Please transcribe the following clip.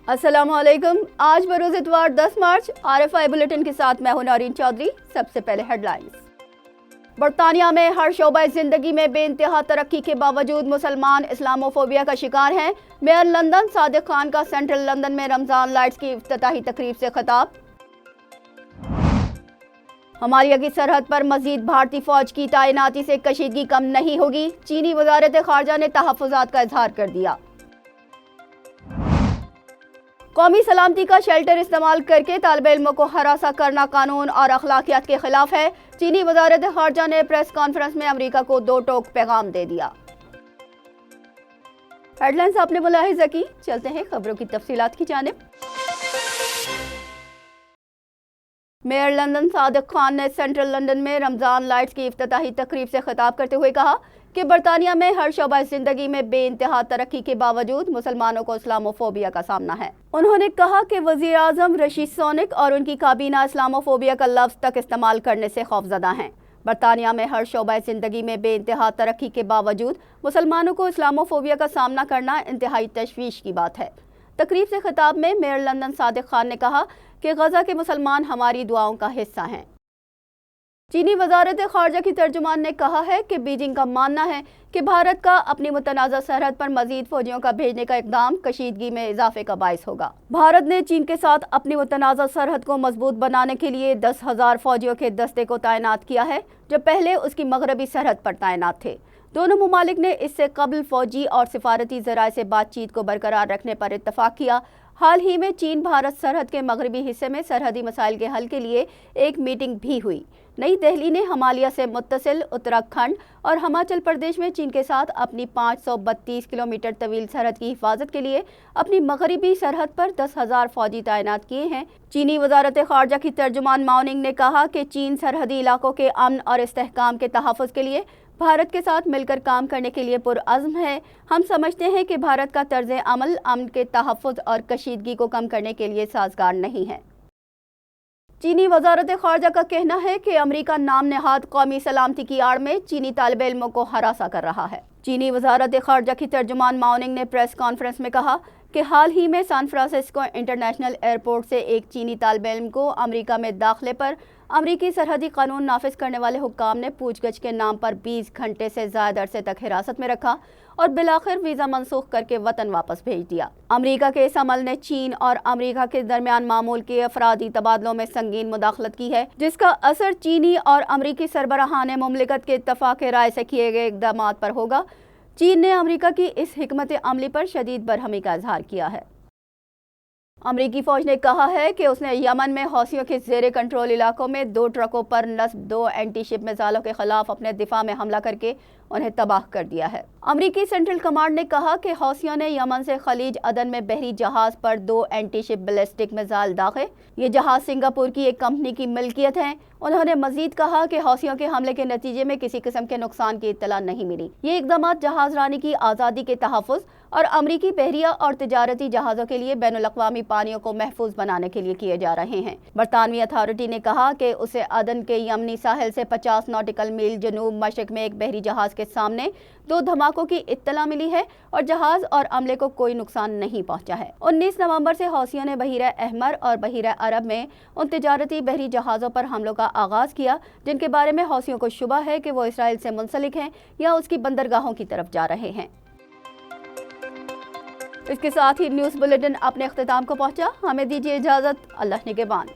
अस्सलाम वालेकुम। आज बरोज़ इतवार 10 मार्च RFI बुलेटिन के साथ मैं हूं नौरीन चौधरी। सबसे पहले हेडलाइंस। बरतानिया में हर शोबा ज़िंदगी में बेइंतहा तरक्की के बावजूद मुसलमान इस्लामोफोबिया का शिकार हैं। मेयर लंदन सादिक खान का सेंट्रल लंदन में रमज़ान लाइट्स की इफ्तिताही तकरीब से खिताब। हमालिया की सरहद पर मजीद भारतीय फौज की तैनाती से कशीदगी कम नहीं होगी। चीनी वज़ारत ख़ारजा ने तहफ़्फ़ुज़ात का इजहार कर दिया। कौमी सलामती का शेल्टर इस्तेमाल करके तालिब इल्मों को हरासा करना कानून और अखलाकियात के खिलाफ है। चीनी वज़ारत ख़ारजा ने प्रेस कॉन्फ्रेंस में अमेरिका को दो टोक पैगाम दे दिया। हेडलाइंस आपने मुलाहिज़ा की। चलते हैं खबरों की तफसीलात की जानिब। मेयर लंदन सादिक खान ने सेंट्रल लंदन में रमज़ान लाइट्स की इफ्तिताही तकरीब से खिताब करते हुए कहा कि बरतानिया में हर शोबा ज़िंदगी में बेइंतहा तरक्की के बावजूद मुसलमानों को इस्लामोफोबिया का सामना है। उन्होंने कहा कि वज़ीर आज़म रशीद सुनक और उनकी काबीना इस्लामोफोबिया का लफ्ज़ तक इस्तेमाल करने से खौफजदा हैं। बरतानिया में हर शोबा ज़िंदगी में बेइंतहा तरक्की के बावजूद मुसलमानों को इस्लामोफोबिया का सामना करना इंतहाई तशवीश की बात है। तकरीब से खिताब में मेयर लंदन सादिक खान ने कहा कि गजा के मुसलमान हमारी दुआओं का हिस्सा हैं। चीनी वज़ारत ख़ारजा की तर्जुमान ने कहा है कि बीजिंग का मानना है कि भारत का अपनी मुतनाज़ा सरहद पर मज़ीद फ़ौजियों का भेजने का इक़दाम कशीदगी में इजाफे का बाइस होगा। भारत ने चीन के साथ अपनी मुतनाज़ा सरहद को मजबूत बनाने के लिए 10,000 फ़ौजियों के दस्ते को तैनात किया है, जो पहले उसकी मगरबी सरहद पर तैनात थे। दोनों मुमालिक ने इससे कबल फ़ौजी और सिफारती ज़राए से बातचीत को बरकरार रखने पर इत्तफ़ाक़ किया। हाल ही में चीन भारत सरहद के मगरबी हिस्से में सरहदी मसाइल के हल के लिए एक मीटिंग भी हुई। नई दिल्ली ने हमालिया से मुत्तसिल उत्तराखंड और हिमाचल प्रदेश में चीन के साथ अपनी 532 किलोमीटर तवील सरहद की हिफाजत के लिए अपनी मगरबी सरहद पर 10,000 फौजी तैनात किए हैं। चीनी वज़ारत ख़ारजा की तर्जुमान माओनिंग ने कहा कि चीन सरहदी इलाकों के अमन और इस्तेहकाम के तहफ़्फ़ुज़ के लिए भारत के साथ मिलकर काम करने के लिए पुरअज़्म है। हम समझते हैं कि भारत का तर्ज़ अमल अमन के तहफ़्फ़ुज़ और कशीदगी को कम करने के लिए साज़गार नहीं है। चीनी वज़ारत ख़ारजा का कहना है कि अमेरिका नाम नेहाद कौमी सलामती की आड़ में चीनी तालिब इल्मों को हरासा कर रहा है। चीनी वज़ारत ख़ारजा की तर्जुमान माओनिंग ने प्रेस कॉन्फ्रेंस में कहा कि हाल ही में सैन फ्रांसिस्को इंटरनेशनल एयरपोर्ट से एक चीनी तालिब इल्म को अमेरिका में दाखिले पर अमरीकी सरहदी कानून नाफिज करने वाले हुक्काम ने पूछगछ के नाम पर 20 घंटे से ज़्यादा अरसे तक हिरासत में रखा और बिलाखिर वीज़ा मनसूख करके वतन वापस भेज दिया। अमेरिका के इस अमल ने चीन और अमेरिका के दरमियान मामूल के अफरादी तबादलों में संगीन मुदाखलत की है, जिसका असर चीनी और अमरीकी सरबराहान मुमलिकत के इत्तफाक़ राय से किए गए इक़दाम पर होगा। चीन ने अमेरिका की इस हिकमत अमली पर शदीद बरहमी का इजहार किया है। अमरीकी फ़ौज ने कहा है कि उसने यमन में हौसियों के ज़ेरे कंट्रोल इलाकों में 2 ट्रकों पर नस्ब 2 एंटी शिप मिसाइलों के खिलाफ अपने दिफा में हमला करके उन्हें तबाह कर दिया है। अमरीकी सेंट्रल कमांड ने कहा कि हौसियों ने यमन से खलीज अदन में बहरी जहाज़ पर 2 एंटी शिप बैलिस्टिक मिसाइल दागे। ये जहाज़ सिंगापुर की एक कंपनी की मिल्कियत है। उन्होंने मजीद कहा कि हौसियों के हमले के नतीजे में किसी किस्म के नुकसान की इत्तला नहीं मिली। ये इक़दाम जहाज़ रानी की आज़ादी के तहफ़्फ़ुज़ और अमरीकी बहरिया और तिजारती जहाज़ों के लिए बैनुल-अक़वामी पानियों को महफूज बनाने के लिए किए जा रहे हैं। बरतानवी अथॉरिटी ने कहा कि उसे अदन के यमनी साहिल से 50 नॉटिकल मील जनूब मशरक़ में एक बहरी जहाज़ के सामने 2 धमाकों की इत्तला मिली है और जहाज़ और अमले को कोई नुकसान नहीं पहुंचा है। 19 नवंबर से हौसियों ने बहीरा अहमर और बहीरा अरब में उन तिजारती बहरी जहाज़ों पर हमलों का आगाज़ किया जिनके बारे में हौसियों को शुबा है कि वो इसराइल से मुंसलिक हैं या उसकी बंदरगाहों की तरफ जा रहे हैं। इसके साथ ही न्यूज़ बुलेटिन अपने इख्तिताम को पहुंचा। हमें दीजिए इजाज़त। अल्लाह निगहबान।